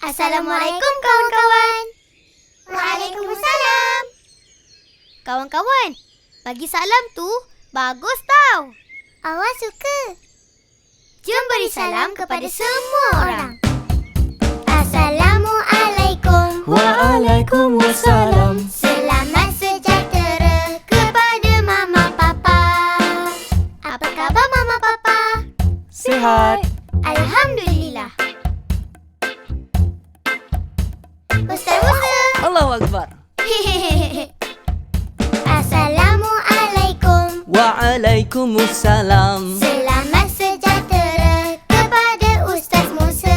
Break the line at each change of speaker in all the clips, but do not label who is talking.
Assalamualaikum kawan-kawan. Waalaikumsalam. Kawan-kawan, bagi salam tu bagus tau.
Awak suka?
Jom beri salam kepada semua orang.
Assalamualaikum.
Waalaikumsalam.
Selamat sejahtera kepada Mama Papa. Apa khabar Mama Papa?
Sihat.
Alhamdulillah. Ustaz Musa.
Allahu Akbar.
Assalamualaikum.
Waalaikumsalam.
Selamat sejahtera kepada Ustaz Musa.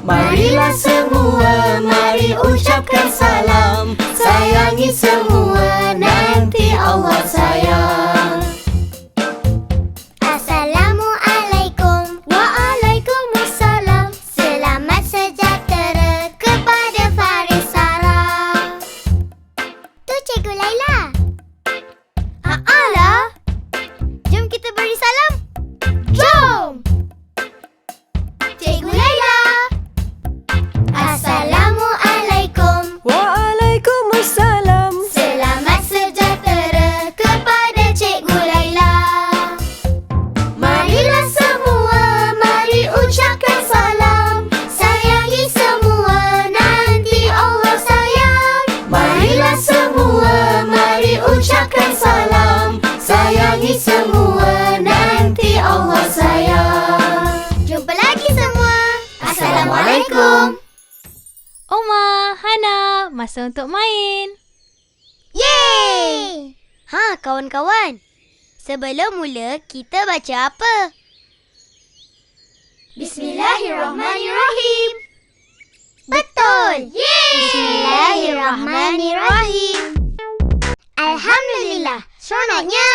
Marilah semua, mari ucapkan salam. Sayangi semua, nanti Allah sayang.
Assalamualaikum.
Waalaikumsalam.
Selamat sejahtera kepada Faris Sarah. Tu Cikgu Laila.
Alah. Jom kita beri salam. Jom. Cikgu Laila.
Assalamualaikum.
Waalaikumsalam.
Selamat sejahtera kepada Cikgu Laila. Marilah semua, mari ucapkan salam. Sayangi semua, nanti Allah sayang.
Marilah semua, mari ucapkan salam. Sayangi semua, nanti Allah sayang.
Jumpa lagi semua.
Assalamualaikum.
Oma, Hana, masa untuk main.
Yeay!
Ha, kawan-kawan. Sebelum mula, kita baca apa?
Bismillahirrahmanirrahim. Betul. Yeay! Bismillahirrahmanirrahim. Alhamdulillah. Seronoknya.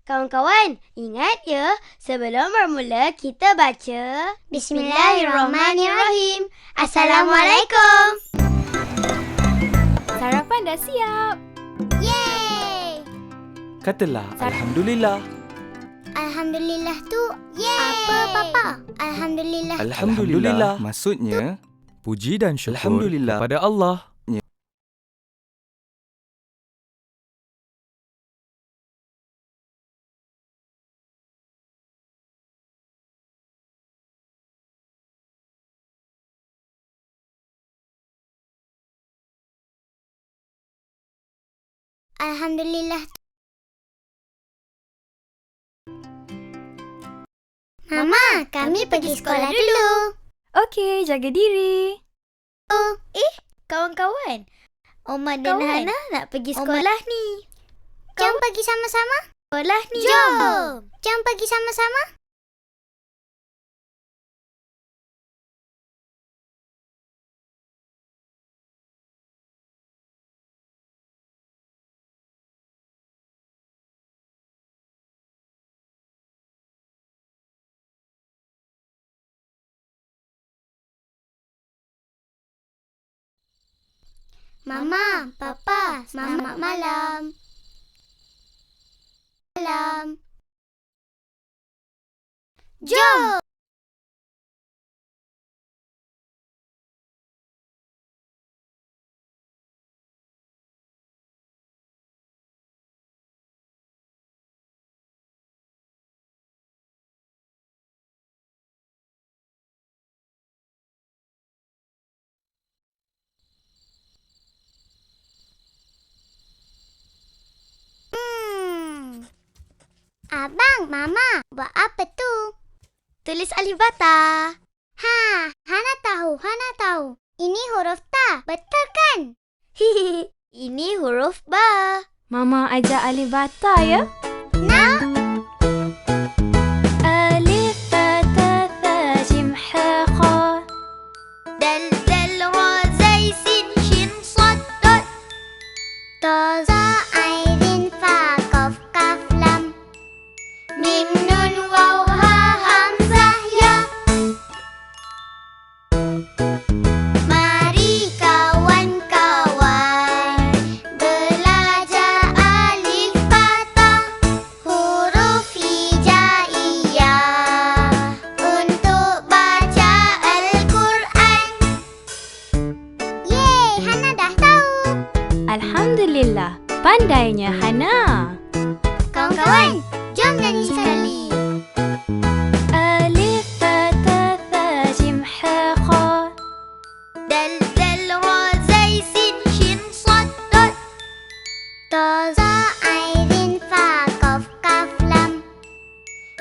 Kawan-kawan, ingat ya, sebelum bermula kita baca
Bismillahirrahmanirrahim. Assalamualaikum.
Sarapan dah siap.
Yeay!
Katalah Alhamdulillah.
Alhamdulillah tu apa Papa? Alhamdulillah.
Alhamdulillah maksudnya puji dan syukur
Alhamdulillah.
kepada Allah.
Alhamdulillah. Mama, kami pergi sekolah dulu.
Okey, jaga diri.
kawan-kawan. Oma dan
Kawan.
Hana nak pergi sekolah ni.
Jom pergi sama-sama.
Sekolah ni.
Jom pergi sama-sama. Mama, Papa, selamat malam. Malam. Jom. Abang, Mama, buat apa tu?
Tulis alif bata.
Ha, Hana tahu. Ini huruf ta, betul kan?
Ini huruf ba.
Mama ajar alif bata ya.
Nak?
Alif bata tha jim ha kha.
Dal dal ra zai sin shin sad dot.
Ta za airin fa qaf kaf lam.
Mim nun waw ha hamzah ya.
Mari kawan-kawan belajar alif bata. Huruf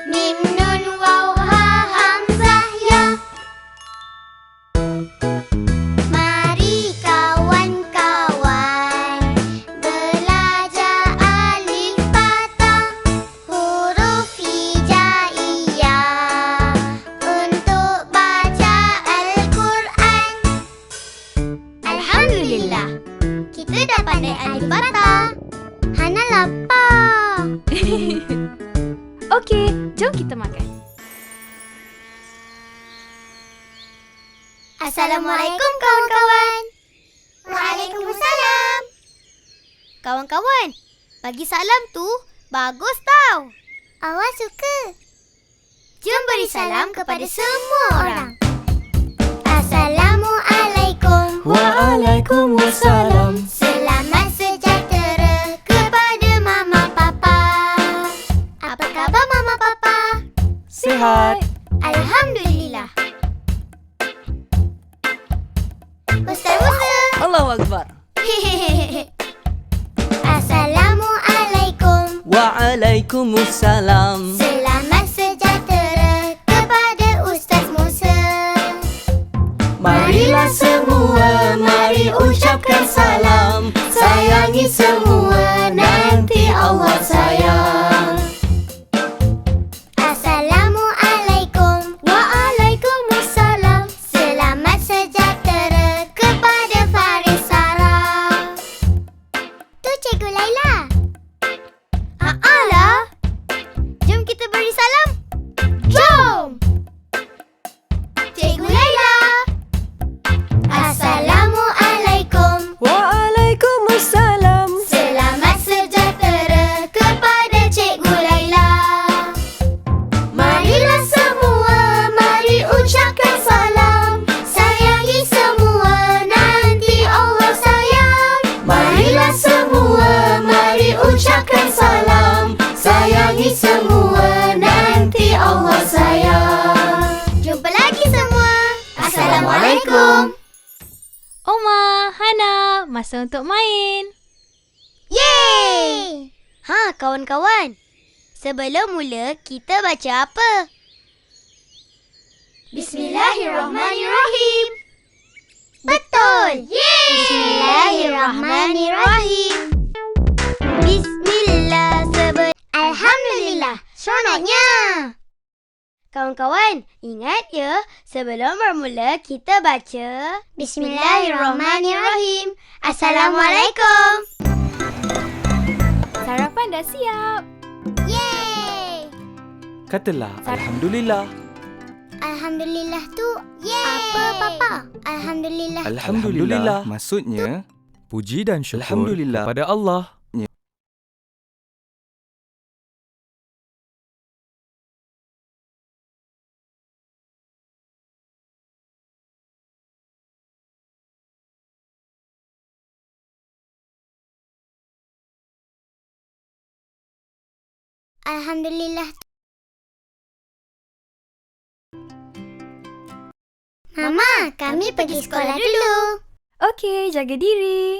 Mim nun waw ha hamzah ya. Mari kawan-kawan belajar alif bata huruf hijaiyah untuk baca Al-Quran. Alhamdulillah, kita dah pandai alif bata.
Hana lapar.
Okey, jom kita makan.
Assalamualaikum kawan-kawan. Waalaikumsalam. Kawan-kawan, bagi salam tu bagus tau.
Awak suka?
Jom beri salam kepada semua orang.
Assalamualaikum.
Waalaikumsalam.
Selamat sejahtera kepada Mama Papa. Apa khabar Mama Papa?
Sihat.
Alhamdulillah. Ustaz Musa.
Allahu Akbar.
Assalamualaikum.
Waalaikumsalam.
Selamat sejahtera kepada Ustaz Musa.
Marilah semua, mari ucapkan salam. Sayangi semua, nanti Allah sayang.
Assalamualaikum. Waalaikumsalam. Selamat sejahtera kepada Faris Sarah.
Tu Cikgu Laila.
Alah. Jom kita beri salam. Jom. Cikgu Laila. Assalamualaikum.
Waalaikumsalam.
Selamat sejahtera kepada Cikgu Laila. Marilah semua, mari ucapkan salam. Sayangi semua, nanti Allah sayang.
Marilah semua, mari ucapkan salam. Sayangi semua, nanti Allah sayang.
Jumpa lagi semua. Assalamualaikum.
Oma, Hana, masa untuk main.
Yeay! Ha, kawan-kawan. Sebelum mula, kita baca apa? Bismillahirrahmanirrahim. Betul! Yeay! Bismillahirrahmanirrahim. Bismillah Alhamdulillah. Seronoknya. Kawan-kawan, ingat ya, sebelum bermula kita baca Bismillahirrahmanirrahim. Assalamualaikum.
Sarapan dah siap.
Yeay!
Katalah Alhamdulillah.
Alhamdulillah tu
Yeay!
apa Papa? Alhamdulillah.
Alhamdulillah maksudnya puji dan syukur
Alhamdulillah.
kepada Allah.
Alhamdulillah. Mama, kami pergi sekolah dulu.
Okey, jaga diri.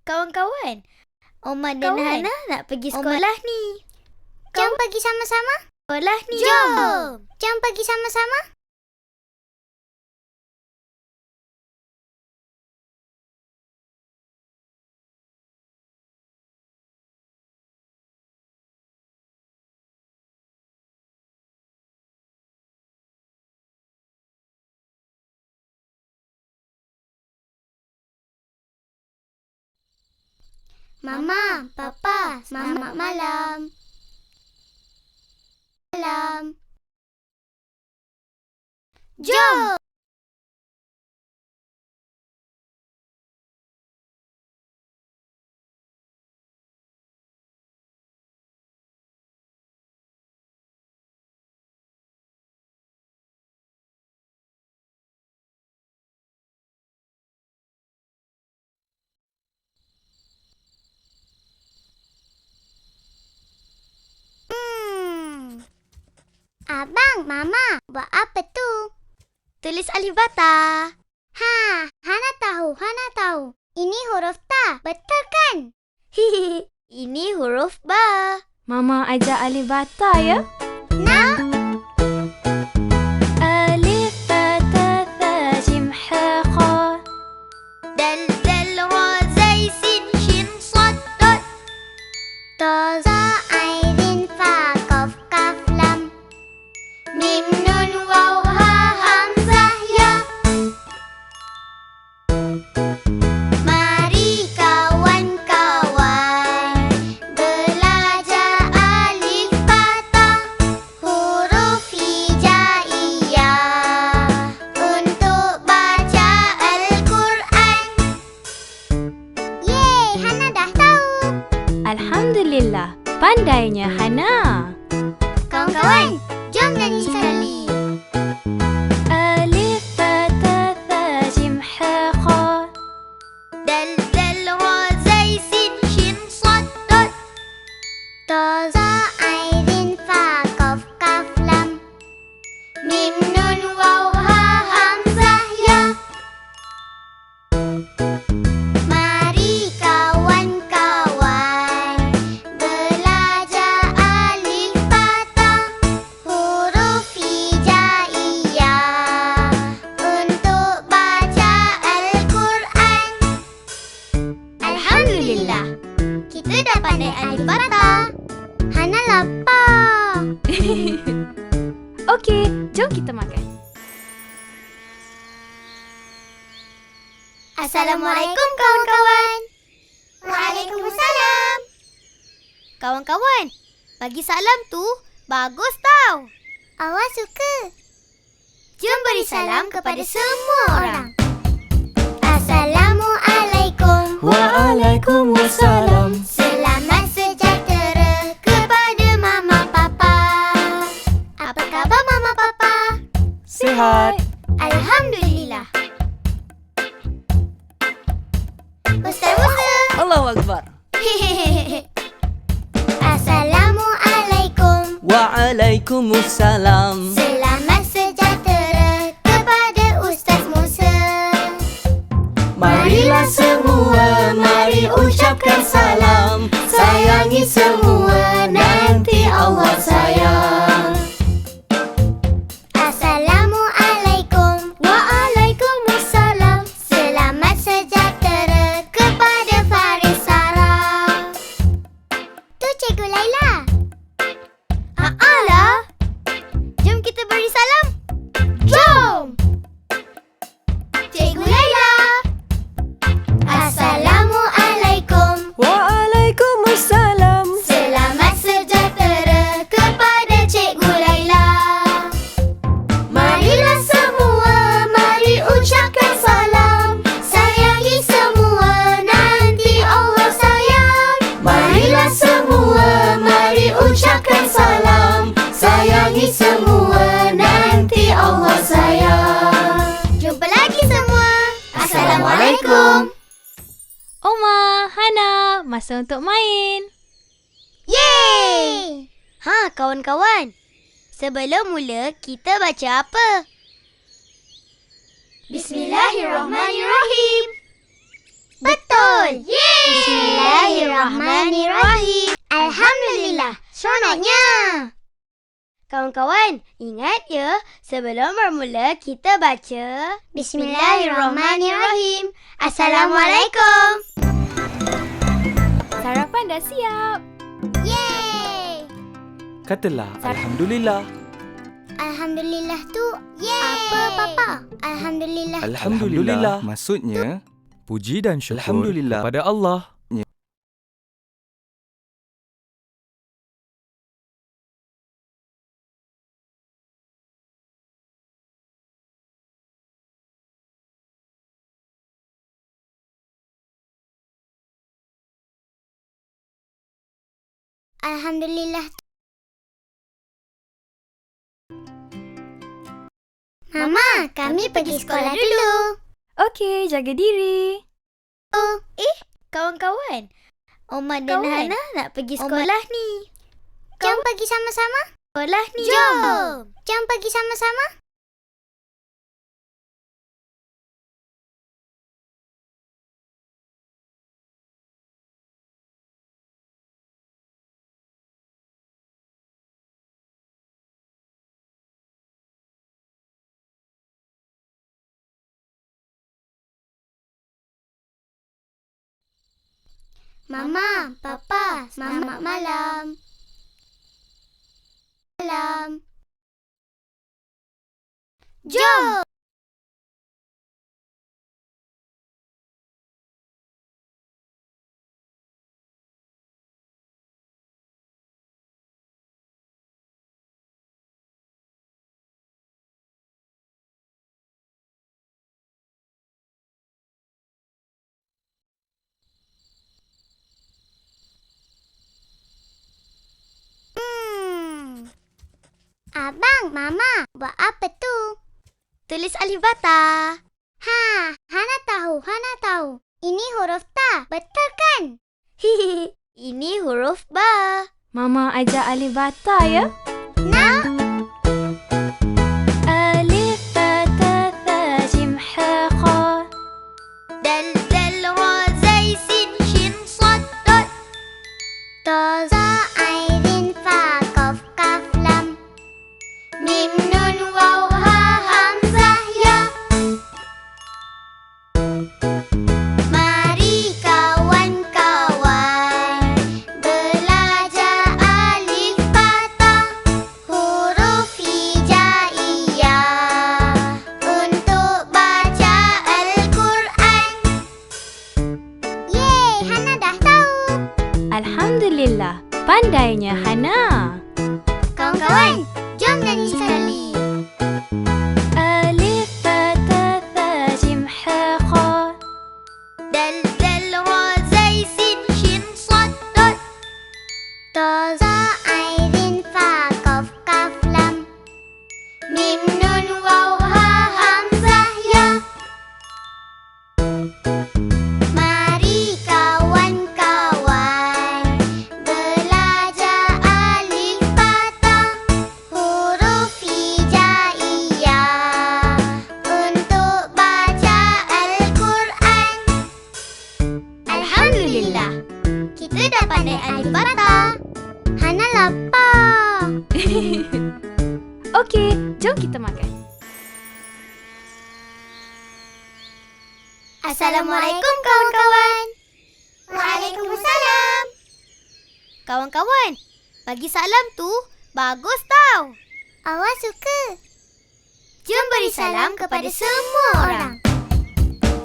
Kawan-kawan, Oma dan Hana nak pergi sekolah ni.
Jom pergi sama-sama.
Sekolah ni.
Jom pergi sama-sama. Mama, Papa, selamat malam. Malam.
Jom.
Abang, Mama, buat apa tu?
Tulis alif bata.
Ha, Hana tahu. Ini huruf ta, betul kan?
Ini huruf ba.
Mama ajar alif bata ya.
Nak?
ألف باء تاء ثاء جيم حاء خاء.
دال دال را زي سين شين صاد ضاد
To, za, ain, fa, qaf, kaf, lam.
ميم نون واو ها همزة يا
Mari kawan-kawan belajar alif bata huruf hijaiyah untuk baca Al-Quran. Yeay, Hana dah tahu.
Alhamdulillah, pandainya Hana.
Kawan-kawan, jom nyanyi sekali.
ألف باء تاء ثاء جيم حاء خاء.
دال دال را زي سين شين صاد ضاد
To, za, ain, fa, qaf, kaf, lam.
ميم نون واو ها همزة يا
Mari kawan-kawan belajar alif bata huruf hijaiyah untuk baca Al-Quran. Alhamdulillah, kita dah pandai alif bata. Hana lapar.
Okey, jom kita makan.
Assalamualaikum kawan-kawan. Waalaikumsalam.
Kawan-kawan, bagi salam tu bagus tau.
Awak suka?
Jom beri salam kepada semua orang.
Assalamualaikum.
Waalaikumsalam.
Selamat sejahtera kepada Mama Papa. Apa khabar Mama Papa?
Sihat.
Alhamdulillah. Ustaz Musa.
Allahu Akbar.
Assalamualaikum.
Waalaikumsalam.
Selamat sejahtera kepada Ustaz Musa.
Marilah semua, mari ucapkan salam. Sayangi semua, nanti Allah sayang.
Assalamualaikum.
Waalaikumsalam.
Selamat sejahtera kepada Faris Sarah. Tu Cikgu Laila.
Alah, jom kita beri salam. Jom. Cikgu Laila.
Assalamualaikum.
Waalaikumsalam.
Selamat sejahtera kepada Cikgu Laila.
Marilah semua, mari ucapkan salam.
Sayangi semua, nanti Allah sayang.
Marilah semua, mari ucapkan salam. Sayangi semua, nanti Allah sayang.
Jumpa lagi semua.
Assalamualaikum.
Oma, Hana, masa untuk main.
Yeay! Ha, kawan-kawan. Sebelum mula, kita baca apa? Bismillahirrahmanirrahim.
Betul.
Yeay!
Bismillahirrahmanirrahim. Alhamdulillah. Seronoknya.
Kawan-kawan, ingat ya, sebelum bermula kita baca
Bismillahirrahmanirrahim. Assalamualaikum.
Sarapan dah siap.
Yeay.
Katalah Alhamdulillah.
Alhamdulillah tu apa Papa? Alhamdulillah.
Alhamdulillah. Maksudnya, puji dan syukur Alhamdulillah kepada Allah.
Alhamdulillah. Mama, kami pergi sekolah dulu.
Okey, jaga diri.
kawan-kawan. Oma dan Hana nak pergi sekolah ni.
Jom pergi sama-sama.
Sekolah ni.
Jom. Jom pergi sama-sama. Mama, Papa, selamat malam. Malam. Jom! Abang, Mama, buat apa tu?
Tulis alif bata.
Ha, Hana tahu. Ini huruf ta, betul kan?
Ini huruf ba.
Mama ajar alif bata ya.
Nak?
Alif bata tha jim ha kha.
Dal dal ra zai sin shin sad dot.
Ta za ain fa qaf kaf lam.
Mim nun waw ha hamzah ya.
Mari kawan-kawan belajar alif bata, huruf hijaiyah untuk baca Al-Quran. Yeay, Hana dah tahu.
Alhamdulillah, pandainya Hana.
Kawan-kawan, jom nyanyi sekali.
Alif bata tha jim ha kha.
Dal dal ra zai sin shin sad dot.
Ta za ain fa qaf kaf lam.
Mim nun waw ha hamzah ya.
Mari kawan-kawan belajar alif bata, huruf hijaiyah untuk baca Al-Quran. Alhamdulillah, kita dah pandai alif bata. Hana lapar.
Okey, jom kita makan.
Assalamualaikum kawan-kawan. Waalaikumsalam.
Kawan-kawan, bagi salam tu bagus tau.
Awak suka?
Jom beri salam kepada semua orang.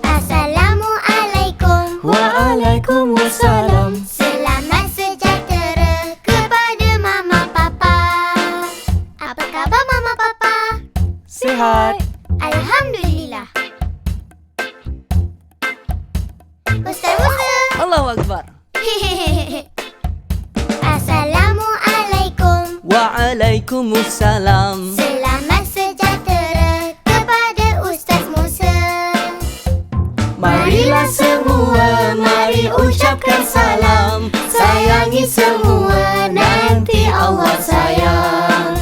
Assalamualaikum.
Waalaikumsalam.
Selamat sejahtera kepada Mama Papa. Apa khabar Mama Papa?
Sihat.
Alhamdulillah. Ustaz Musa.
Allahu Akbar.
Assalamualaikum.
Waalaikumsalam.
Selamat sejahtera kepada Ustaz Musa.
Marilah semua, mari ucapkan salam. Sayangi semua, nanti Allah sayang.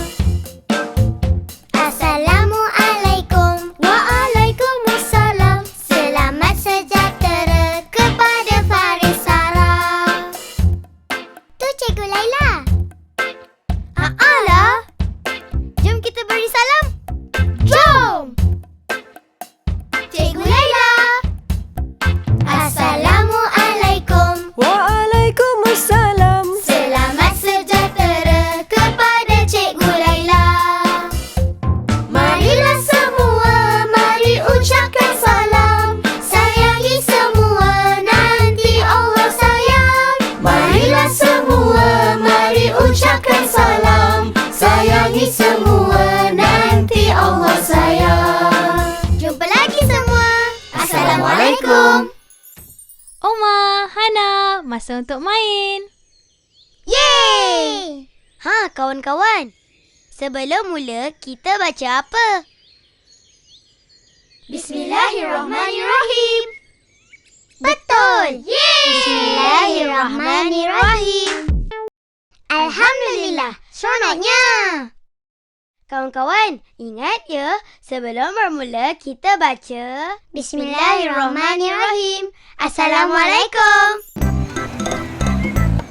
Assalamualaikum.
Waalaikumsalam.
Selamat sejahtera kepada Faris Sarah. Tu Cikgu Laila.
Alah. Jom kita beri salam.
Jom. Cikgu Laila. Assalamualaikum.
Waalaikumsalam.
Selamat sejahtera kepada Cikgu Laila.
Marilah semua, mari ucapkan salam.
Sayangi semua, nanti Allah sayang.
Marilah semua, mari ucapkan salam. Sayangi semua, nanti Allah sayang.
Jumpa lagi semua.
Assalamualaikum.
Oma, Hana, masa untuk main.
Yeay!
Ha, kawan-kawan. Sebelum mula, kita baca apa?
Bismillahirrahmanirrahim. Betul. Yeay! Bismillahirrahmanirrahim. Alhamdulillah. Seronoknya.
Kawan-kawan, ingat ya, sebelum bermula kita baca
Bismillahirrahmanirrahim. Assalamualaikum.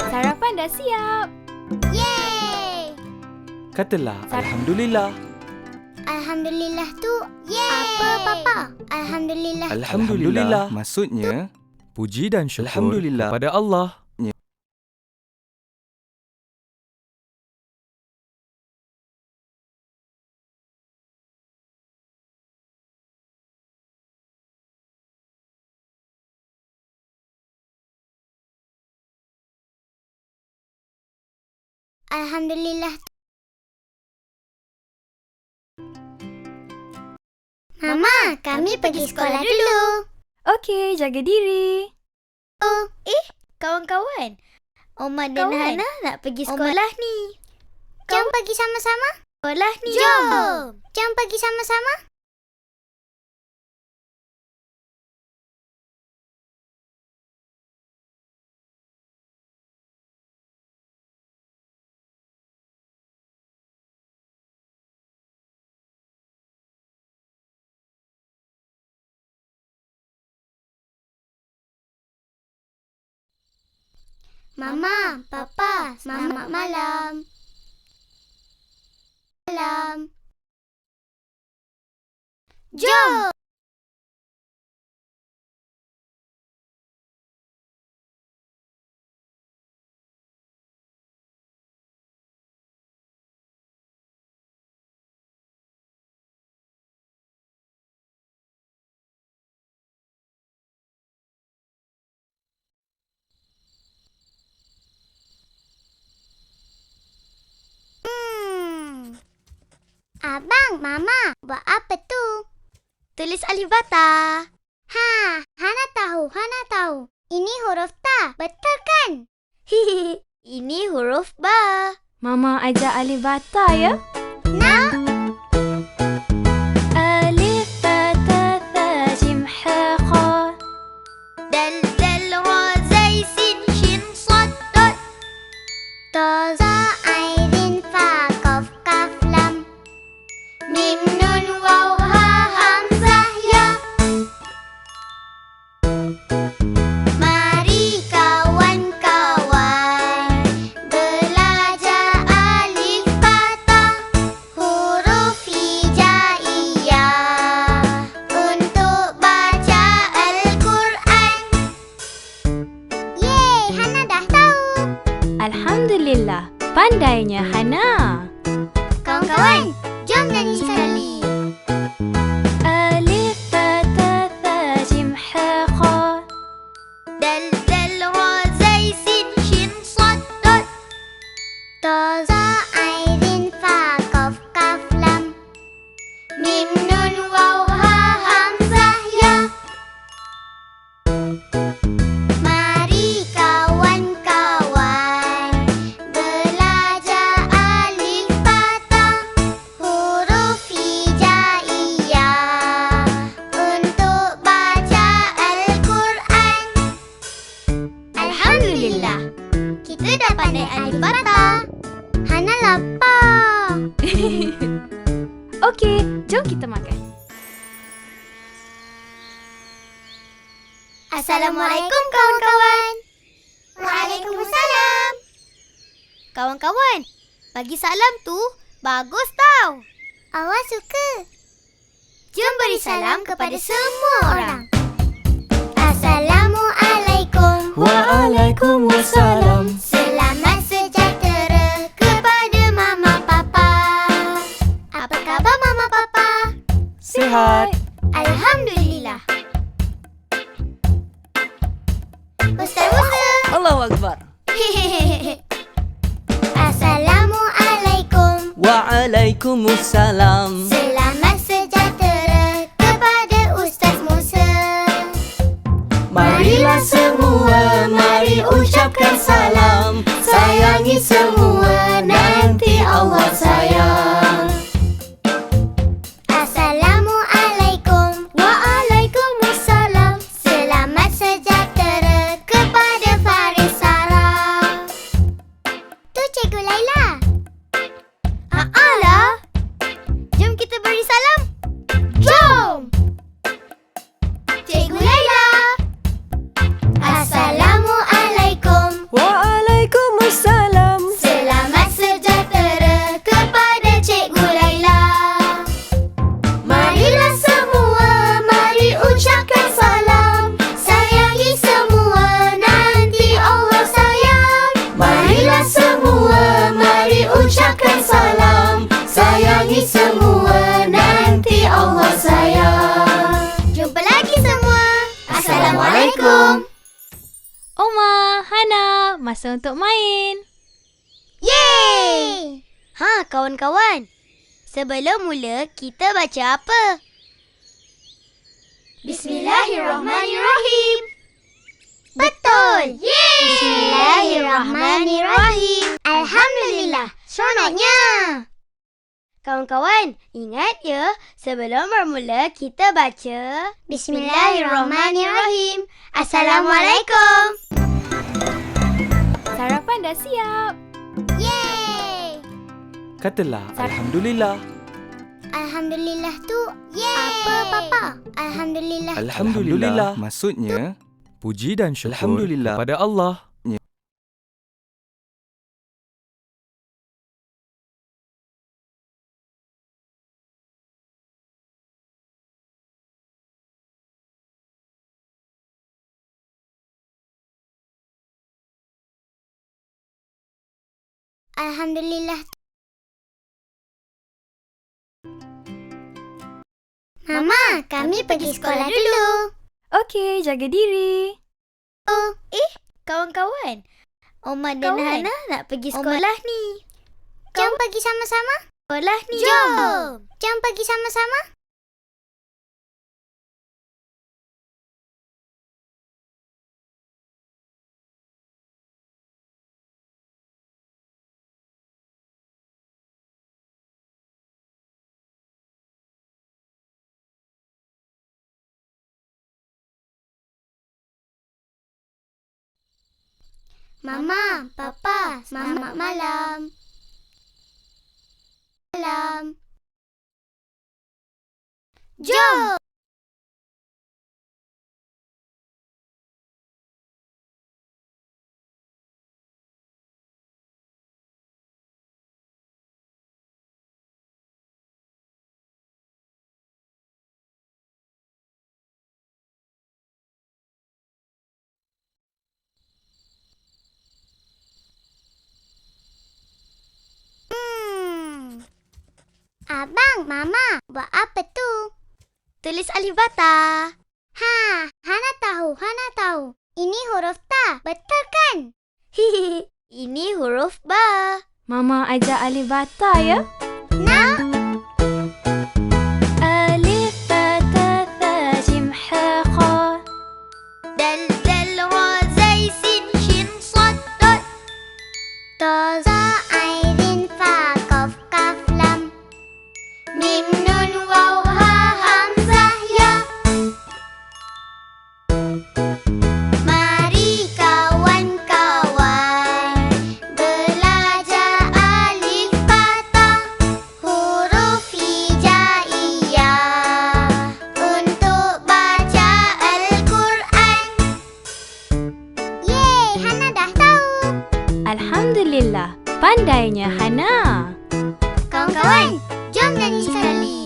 Sarapan dah siap.
Yeay!
Katalah Alhamdulillah.
Alhamdulillah tu apa Papa? Alhamdulillah.
Alhamdulillah maksudnya puji dan syukur kepada Allah.
Alhamdulillah. Mama, kami pergi sekolah dulu.
Okey, jaga diri.
Kawan-kawan, Oma dan Hana nak pergi sekolah ni.
Jom pergi sama-sama.
Sekolah ni.
Jom pergi sama-sama. Mama, Papa, selamat malam. Malam. Jom. Abang, Mama, buat apa tu?
Tulis alif bata.
Hana tahu. Ini huruf ta, betul kan?
Ini huruf ba.
Mama ajar alif bata ya.
Nah,
Alif bata tha jim ha kha.
Dal dal ra zai sin shin sad dot.
to za airin fa qaf kaf lam.
Mim nun waw ha hamzah ya.
Mari kawan-kawan belajar alif bata, huruf hijaiyah untuk baca Al-Quran. Yeay, Hana dah tahu.
Alhamdulillah, pandainya Hana.
Kawan-kawan, jom nyanyi sekali.
Alif bata tha jim ha kha.
Dal dal ra zai sin shin sad dot.
to za airin fa qaf kaf lam.
Mim nun waw ha hamzah ya.
Mari kawan-kawan belajar alif bata, huruf hijaiyah untuk baca Al-Quran. Alhamdulillah, kita dah pandai alif bata. Hana lapar.
Okey, jom kita makan.
Assalamualaikum kawan-kawan. Waalaikumsalam.
Kawan-kawan, bagi salam tu bagus tau.
Awak suka?
Jom beri salam kepada semua orang.
Assalamualaikum.
Waalaikumsalam.
Selamat sejahtera kepada Mama Papa. Apa khabar Mama Papa?
Sihat.
Alhamdulillah. Ustaz Musa.
Allahu Akbar.
Assalamualaikum.
Waalaikumsalam.
Selamat sejahtera kepada Ustaz Musa.
Marilah semua, mari ucapkan salam. Sayangi semua, nanti Allah sayang.
Assalamualaikum.
Waalaikumsalam.
Selamat sejahtera kepada Faris Sarah. Tu Cikgu Laila.
Alah. Jom kita beri salam.
Jom. Cikgu Laila. Assalamualaikum.
Waalaikumsalam.
Selamat sejahtera kepada Cikgu Laila.
Marilah semua, mari ucapkan salam.
Sayangi semua, nanti Allah sayang.
Marilah semua, mari ucapkan salam. Sayangi semua, nanti Allah sayang.
Jumpa lagi semua.
Assalamualaikum.
Oma, Hana, masa untuk main.
Yeay!
Kawan-kawan. Sebelum mula, kita baca apa?
Bismillahirrahmanirrahim. Betul! Yeay! Bismillahirrahmanirrahim. Alhamdulillah. Seronoknya.
Kawan-kawan, ingat ya, sebelum bermula kita baca
Bismillahirrahmanirrahim. Assalamualaikum.
Sarapan dah siap.
Yeay!
Katalah Alhamdulillah.
Alhamdulillah tu apa, Papa? Alhamdulillah.
Alhamdulillah maksudnya puji dan syukur Alhamdulillah kepada Allah.
Alhamdulillah. Mama, kami pergi sekolah dulu.
Okey, jaga diri.
kawan-kawan. Oma dan Hana nak pergi sekolah ni.
Jom pergi sama-sama.
Sekolah ni.
Jom pergi sama-sama. Mama, Papa, selamat malam. Malam. Jom. Abang, Mama, buat apa tu?
Tulis alif bata.
Hana tahu. Ini huruf ta, betul kan?
Ini huruf ba.
Mama ajar alif bata ya.
Nah,
Alif bata tha jim ha kha.
Dal dal ra zai sin shin sad dot.
ta za ain fa qaf kaf lam.
Mim nun waw ha hamzah ya.
Mari kawan-kawan belajar alif bata, huruf hijaiyah untuk baca Al-Quran. Yeay, Hana dah tahu.
Alhamdulillah, pandainya Hana.
Kawan-kawan, jom nyanyi sekali.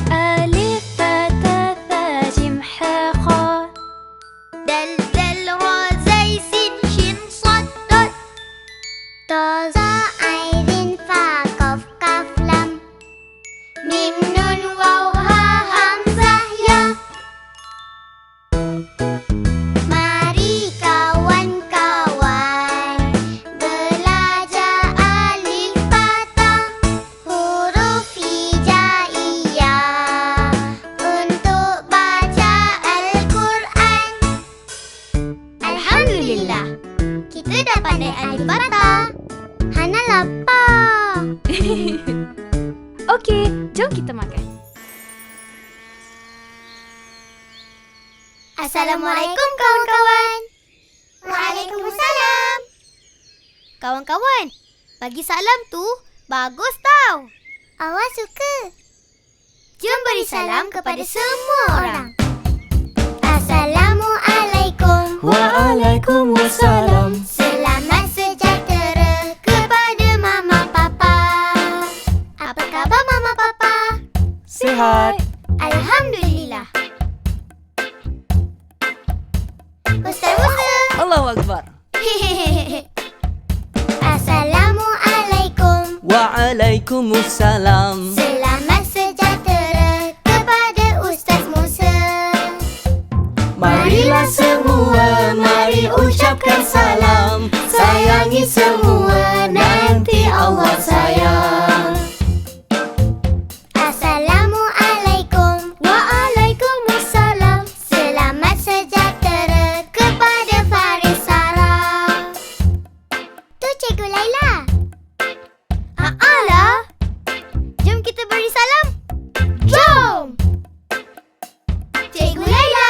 Alif bata tha jim ha kha.
Dal dal ra zai sin shin sad dot.
ta za ain fa qaf kaf lam.
Mim nun waw ha hamzah ya.
Mari kawan-kawan belajar alif bata, huruf hijaiyah untuk baca Al-Quran. Alhamdulillah, kita dah pandai alif bata. Hana lapar.
Okey, jom kita makan.
Assalamualaikum kawan-kawan. Waalaikumsalam.
Kawan-kawan, bagi salam tu bagus tau.
Awak suka?
Jom beri salam kepada semua orang.
Assalamualaikum.
Waalaikumsalam.
Selamat sejahtera kepada Mama Papa. Apa khabar Mama Papa?
Sihat.
Alhamdulillah. Ustaz Musa.
Allahu Akbar.
Assalamualaikum.
Waalaikumsalam.
Selamat sejahtera kepada Ustaz Musa.
Marilah semua, mari ucapkan salam.
Sayangi semua, nanti Allah sayang.
Assalamualaikum.
Waalaikumsalam.
Selamat sejahtera kepada Faris Sarah. Tu Cikgu Laila.
Alah, jom kita beri salam.
Jom.
Cikgu Laila.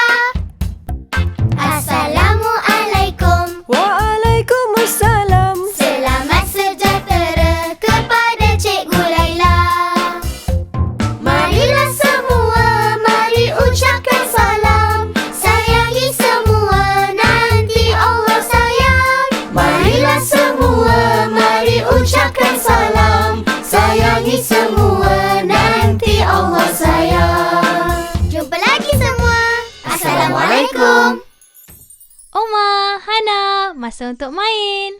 Assalamualaikum.
Waalaikumsalam.
Selamat sejahtera kepada Cikgu Laila.
Marilah semua, mari ucapkan salam. Sayangi semua, nanti Allah sayang. Marilah semua, mari ucapkan salam. Sayangi semua, nanti Allah sayang.
Jumpa lagi semua.
Assalamualaikum.
Oma, Hana, masa untuk main.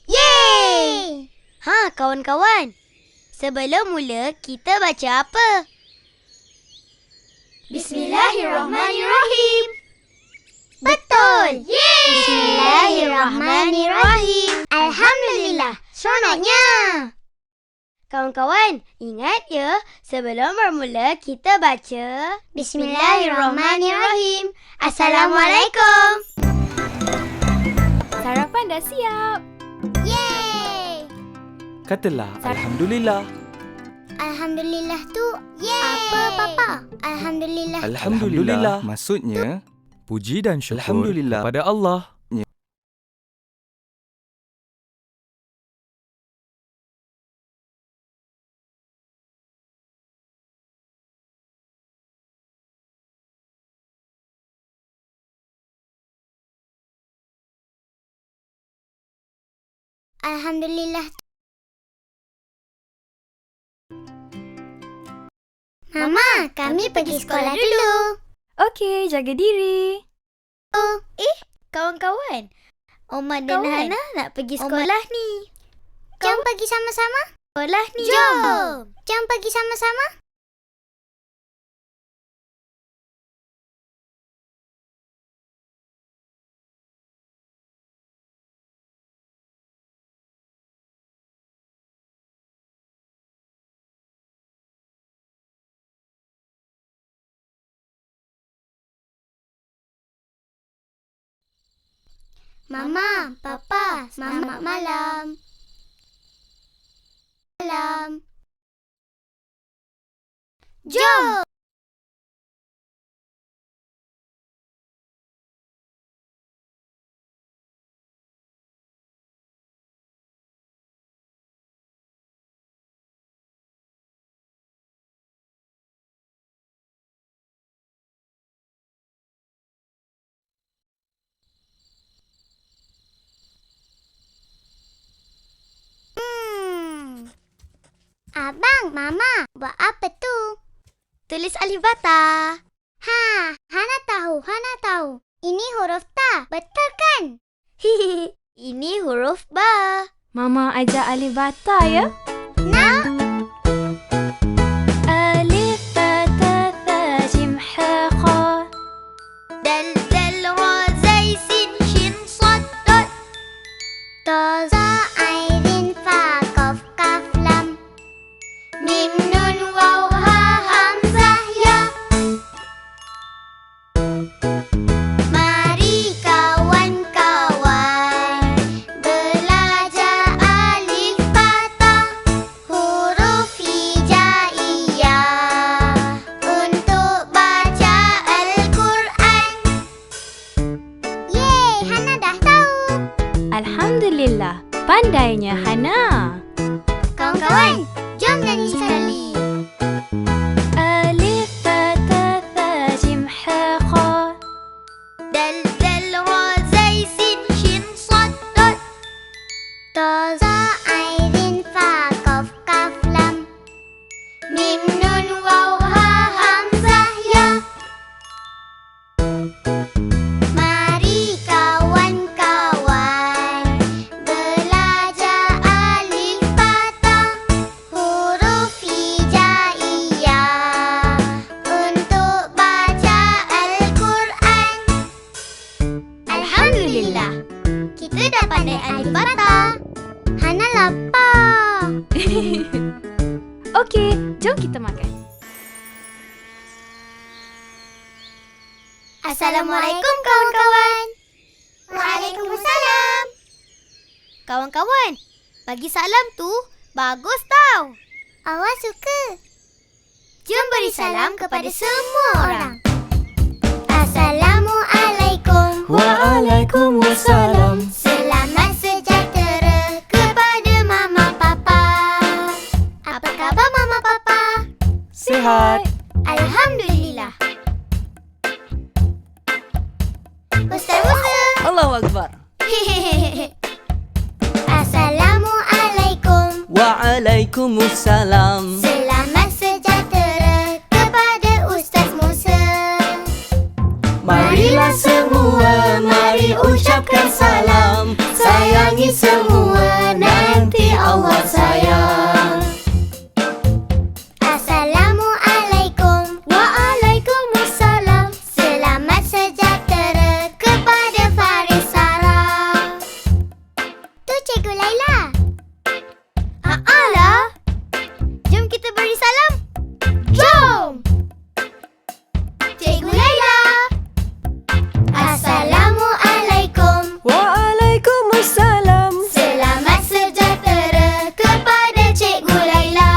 Yeay! Ha, kawan-kawan. Sebelum mula, kita baca apa? Bismillahirrahmanirrahim.
Betul.
Yeay! Bismillahirrahmanirrahim.
Alhamdulillah.
Seronoknya! Kawan-kawan, ingat ya, sebelum bermula kita baca Bismillahirrahmanirrahim. Assalamualaikum.
Sarapan dah siap.
Yeay.
Katalah Alhamdulillah.
Alhamdulillah tu apa, Papa? Alhamdulillah.
Alhamdulillah maksudnya puji dan syukur Alhamdulillah kepada Allah.
Alhamdulillah. Mama, kami pergi sekolah dulu.
Okey, jaga diri.
Kawan-kawan, Oma dan Hana nak pergi sekolah ni.
Jom pergi sama-sama.
Sekolah ni.
Jom. Jom pergi sama-sama. Mama, Papa, selamat malam. Malam. Jom. Abang, Mama, buat apa tu?
Tulis alif bata.
Ha, Hana tahu. Ini huruf ta, betul kan?
Hihi, ini huruf ba.
Mama ajar alif bata ya.
Nak?
Alif bata tha jim ha kha.
Dal dal ra zai sin shin sad dot.
Ta za ain fa qaf kaf lam.
Mim nun waw ha hamzah ya.
Mari kawan-kawan belajar alif bata, huruf hijaiyah untuk baca Al-Quran. Yeay, Hana dah tahu.
Alhamdulillah, pandainya Hana.
Kawan-kawan, jom nyanyi sekali.
Alif bata tha jim ha kha.
Dal dal ra zai sin shin sad dot.
Ta za ain fa qaf kaf lam.
Mim nun waw ha hamzah ya.
Mari kawan-kawan belajar alif bata, huruf
Okey, jom kita makan.
Assalamualaikum kawan-kawan. Waalaikumsalam.
Kawan-kawan, bagi salam tu bagus tau.
Awak suka?
Jom beri salam kepada semua orang.
Assalamualaikum.
Waalaikumsalam.
Selamat sejahtera kepada Mama Papa. Apa khabar Mama Papa?
Sihat.
Alhamdulillah. Ustaz Musa.
Allahu Akbar.
Assalamualaikum.
Waalaikumsalam.
Selamat sejahtera kepada Ustaz Musa.
Marilah semua, mari ucapkan salam. Sayangi semua, nanti Allah sayang.
Assalamualaikum.
Waalaikumsalam.
Selamat sejahtera kepada Faris Sarah. Tu Cikgu Laila.
Alah. Jom kita beri salam.
Jom. Cikgu Laila. Assalamualaikum.
Waalaikumsalam.
Selamat sejahtera kepada Cikgu Laila.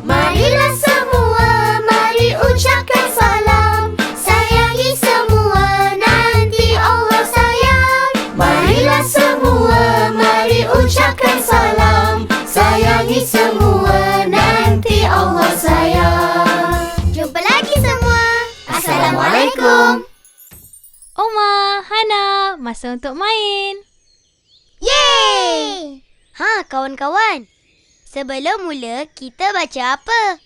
Marilah semua, mari ucapkan salam.
Sayangi semua, nanti Allah sayang.
Marilah semua, mari ucapkan salam. Sayangi semua, nanti Allah sayang.
Jumpa lagi semua.
Assalamualaikum.
Oma, Hana, masa untuk main.
Yeay!
Ha, kawan-kawan. Sebelum mula, kita baca apa?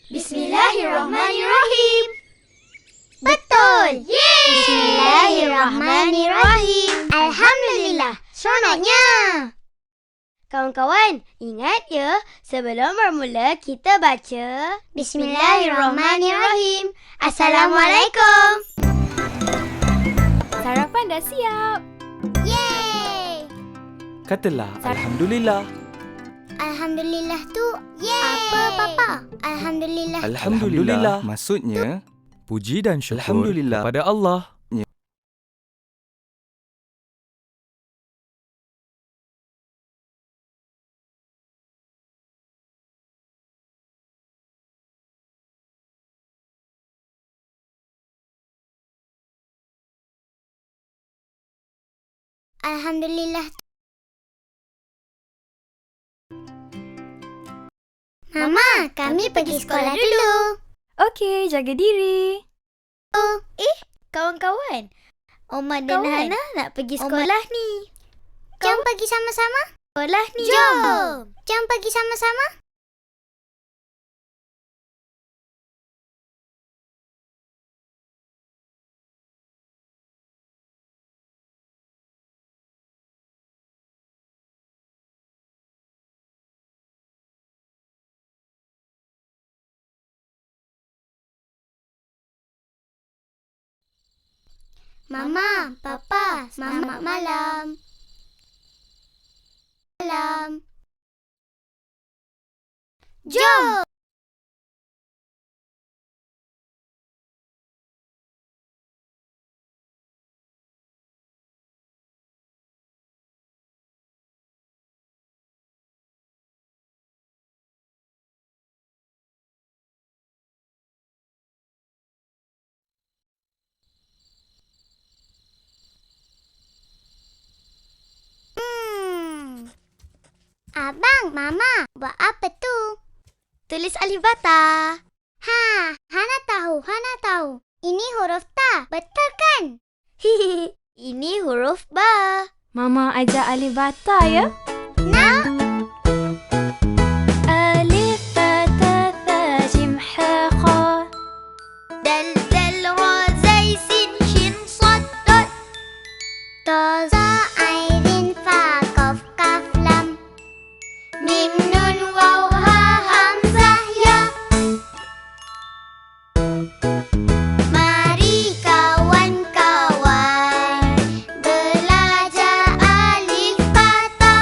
Bismillahirrahmanirrahim. Betul. Yeay! Bismillahirrahmanirrahim. Alhamdulillah. Seronoknya.
Kawan-kawan, ingat ya, sebelum bermula kita baca
Bismillahirrahmanirrahim. Assalamualaikum.
Sarapan dah siap.
Yeay!
Katalah Alhamdulillah.
Alhamdulillah tu apa Papa? Alhamdulillah.
Alhamdulillah maksudnya puji dan syukur Alhamdulillah pada Allah.
Alhamdulillah. Mama, kami pergi sekolah dulu.
Okey, jaga diri.
kawan-kawan. Oma dan
Kawan.
Hana nak pergi sekolah ni.
Jom pergi sama-sama.
Sekolah ni
Jom pergi sama-sama. Mama, Papa, selamat malam. Malam. Jom. Abang, Mama, buat apa tu?
tulis alif bata.
Ha, Hana tahu. Ini huruf ta, betul kan?
Ini huruf ba.
Mama ajar alif bata ya.
Nah,
Alif bata tha jim ha kha.
Dal dal ra zai sin shin sad dot.
ta za ain fa qaf kaf lam.
Mim nun waw ha hamzah ya.
Mari kawan-kawan belajar alif bata.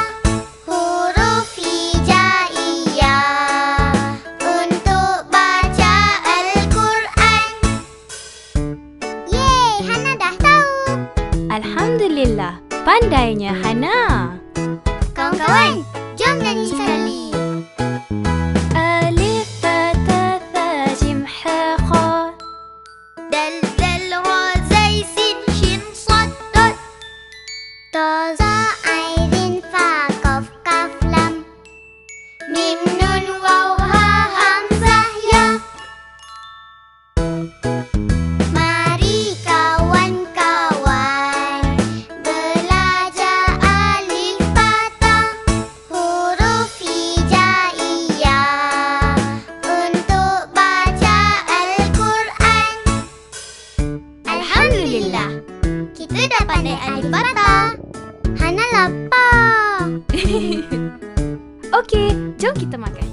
Jom kita makan.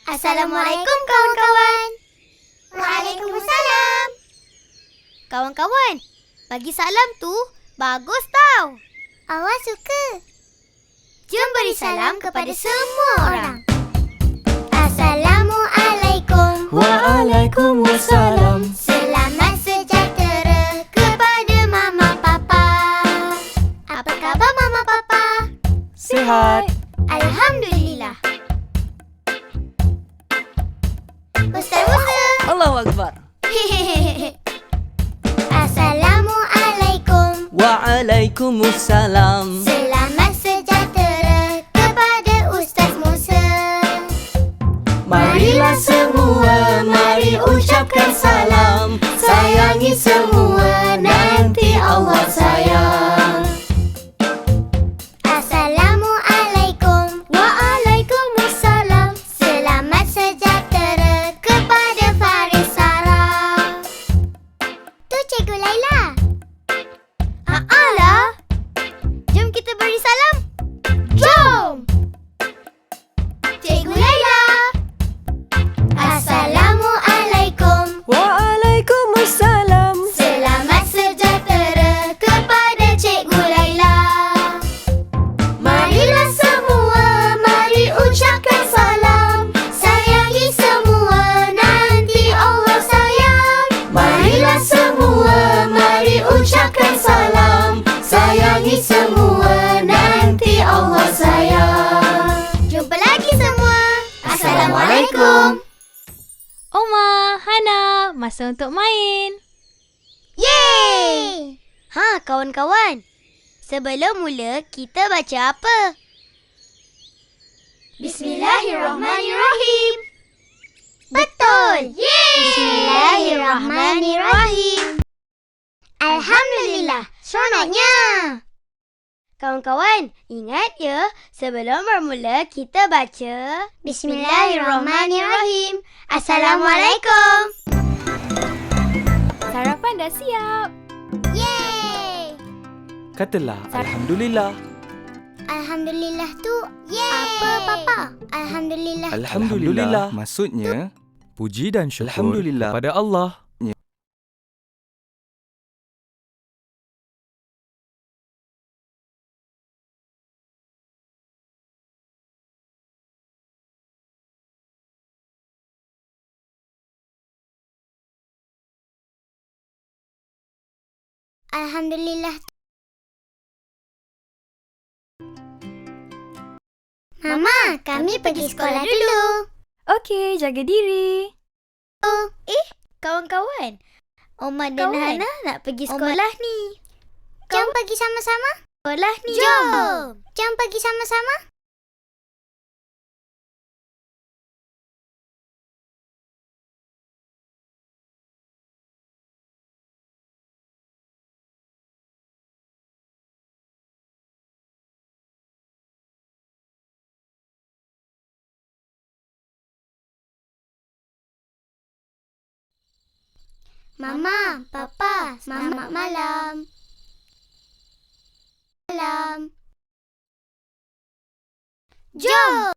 Assalamualaikum kawan-kawan. Waalaikumsalam.
Kawan-kawan, bagi salam tu bagus tau.
Awak suka?
Jom beri salam kepada semua orang.
Assalamualaikum.
Waalaikumsalam.
Selamat sejahtera kepada Mama Papa. Apa khabar Mama Papa?
Sihat.
Alhamdulillah. Ustaz Musa.
Allahu Akbar.
Assalamualaikum.
Waalaikumsalam.
Selamat sejahtera kepada Ustaz Musa.
Marilah semua, mari ucapkan salam. Sayangi semua, nanti Allah sayang.
Assalamualaikum.
Waalaikumsalam.
Selamat sejahtera kepada Faris Sarah. Tu Cikgu Laila.
Alah. Jom kita beri salam. Jom. Cikgu Laila.
Assalamualaikum.
Waalaikumsalam.
Selamat sejahtera kepada Cikgu Laila.
Marilah semua, mari ucapkan salam.
Sayangi semua, nanti Allah sayang.
Marilah semua, mari ucapkan salam. Sayangi semua, nanti Allah sayang.
Jumpa lagi semua.
Assalamualaikum.
Oma, Hana, masa untuk main.
Yeay! Ha, kawan-kawan. Sebelum mula, kita baca apa? Bismillahirrahmanirrahim.
Betul.
Yeay!
Bismillahirrahmanirrahim. Alhamdulillah. Seronoknya.
Kawan-kawan, ingat ya, sebelum bermula kita baca Bismillahirrahmanirrahim. Assalamualaikum.
Sarapan dah siap.
Yeay.
Katalah Alhamdulillah.
Alhamdulillah tu apa Papa? Alhamdulillah.
Alhamdulillah maksudnya puji dan syukur Alhamdulillah kepada Allah.
Alhamdulillah. Mama, kami pergi sekolah dulu.
Okey, jaga diri.
Kawan-kawan, Oma dan Hana nak pergi sekolah ni.
Jom pergi sama-sama.
Sekolah ni.
Jom pergi sama-sama. Mama, Papa, selamat malam. Malam. Jom.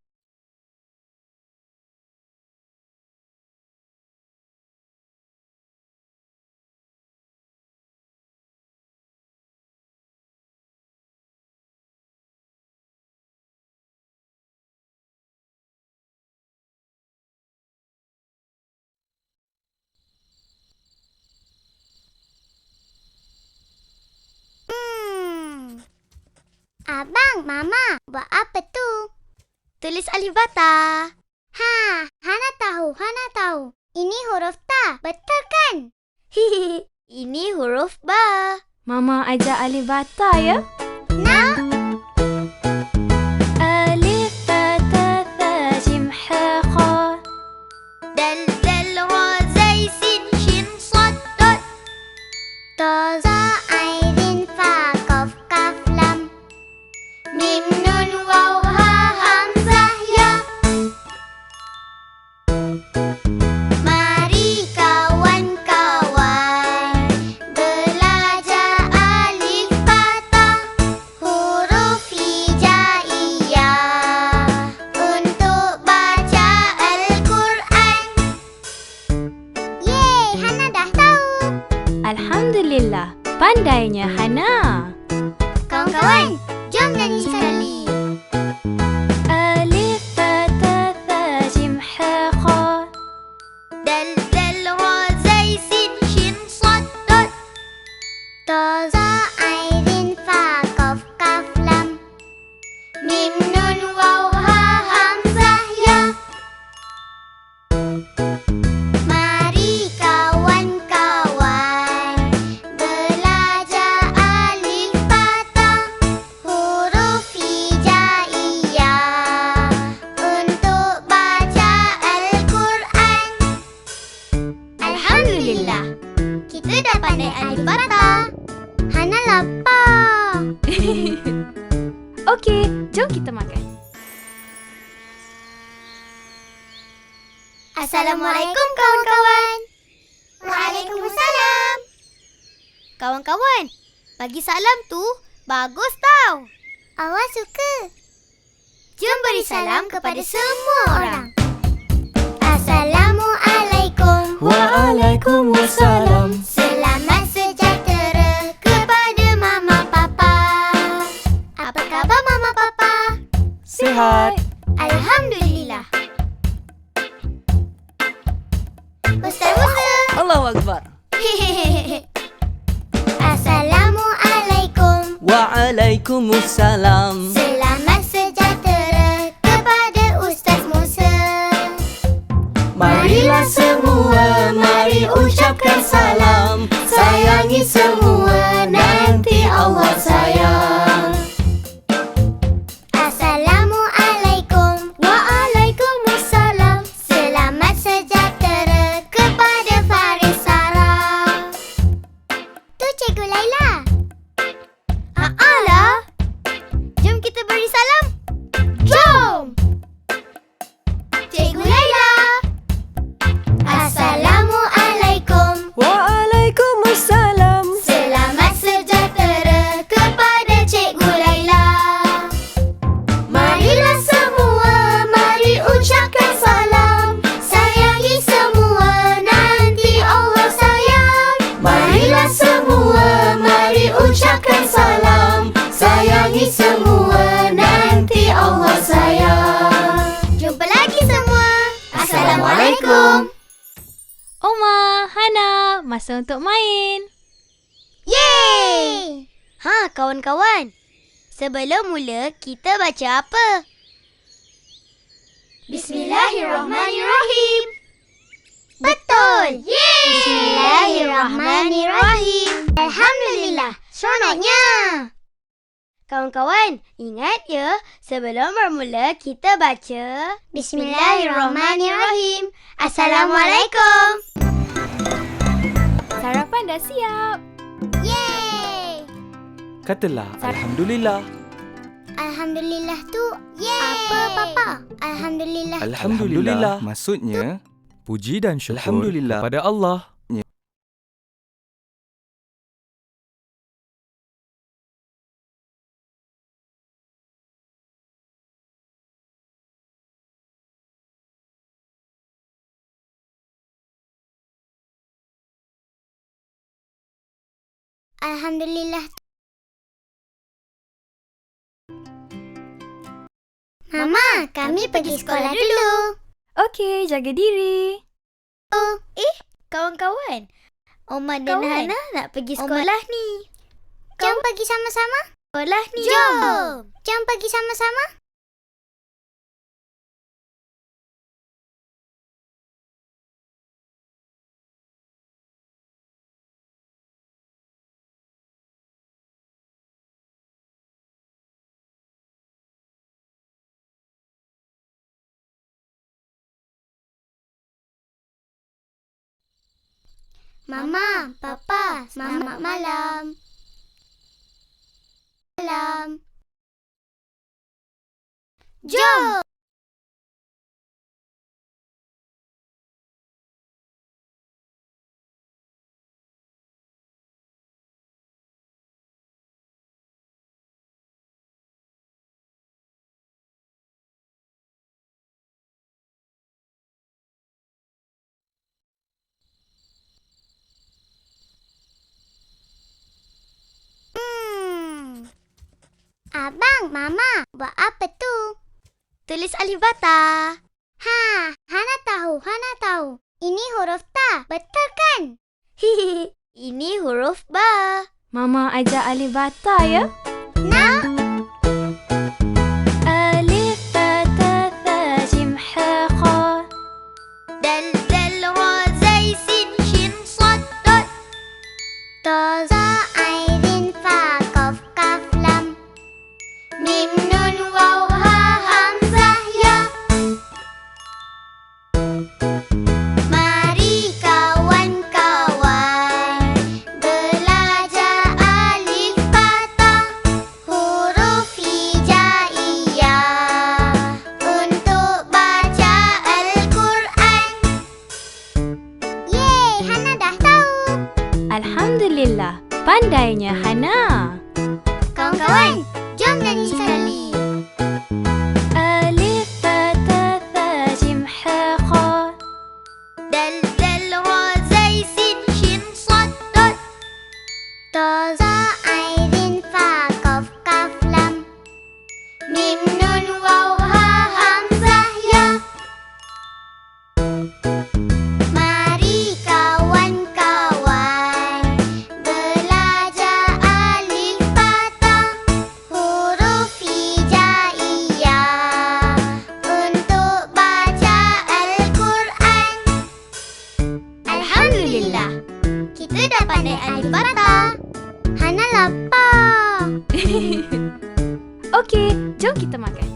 Abang, Mama, buat apa tu?
Tulis alif bata.
Hana tahu. Ini huruf ta, betul kan?
Ini huruf ba.
Mama ajar alif bata ya.
Nak?
Alif bata tha jim ha kha.
Dal dal ra zai sin shin sad dot.
Ta za ain fa qaf kaf lam.
Mim nun waw ha hamzah ya.
Mari kawan-kawan belajar alif bata.
Okey, jom kita makan.
Assalamualaikum kawan-kawan. Waalaikumsalam.
Kawan-kawan, bagi salam tu bagus tau.
Awak suka?
Jom beri salam kepada semua orang.
Assalamualaikum.
Waalaikumsalam.
Selamat sejahtera kepada Mama Papa. Apa khabar Mama Papa?
Sihat.
Alhamdulillah. Ustaz Musa.
Allahu Akbar.
Assalamualaikum.
Waalaikumsalam.
Selamat sejahtera kepada Ustaz Musa.
Marilah semua, mari ucapkan salam. Sayangi semua, nanti Allah sayang.
Assalamualaikum.
Waalaikumsalam.
Selamat sejahtera kepada Faris Sarah. Tu Cikgu Laila.
Alah. Jom kita beri salam. Jom. Cikgu Laila.
Assalamualaikum.
Waalaikumsalam.
Selamat sejahtera kepada Cikgu Laila.
Marilah semua, mari ucapkan salam.
Sayangi semua, nanti Allah sayang.
Marilah semua, mari ucapkan salam. Sayangi semua, nanti Allah sayang.
Jumpa lagi semua.
Assalamualaikum.
Oma, Hana, masa untuk main.
Yeay! Ha, kawan-kawan. Sebelum mula, kita baca apa? Bismillahirrahmanirrahim.
Betul.
Yeay!
Bismillahirrahmanirrahim. Alhamdulillah.
Seronoknya! Kawan-kawan, ingat ya, sebelum bermula kita baca
Bismillahirrahmanirrahim. Assalamualaikum.
Sarapan dah siap.
Yeay.
Katalah Alhamdulillah.
Alhamdulillah tu apa Papa? Alhamdulillah.
Alhamdulillah maksudnya puji dan syukur Alhamdulillah pada Allah.
Alhamdulillah. Mama, kami pergi sekolah dulu.
Okey, jaga diri.
kawan-kawan. Oma dan
Kawan.
Hana nak pergi sekolah ni.
Jom pergi sama-sama.
Sekolah ni.
Jom pergi sama-sama. Mama, Papa, selamat malam. Malam. Jom. Abang, Mama, buat apa tu?
Tulis alif bata.
Ha, Hana tahu. Ini huruf ta, betul kan?
Ini huruf ba.
Mama ajar alif bata ya.
Nak?
Alif bata tha jim ha kha.
Dal dal ra zai sin shin sad dot.
Ta za airin fa qaf kaf lam.
Mim nun waw ha hamzah ya.
Mari kawan-kawan belajar alif bata.
Jom kita makan.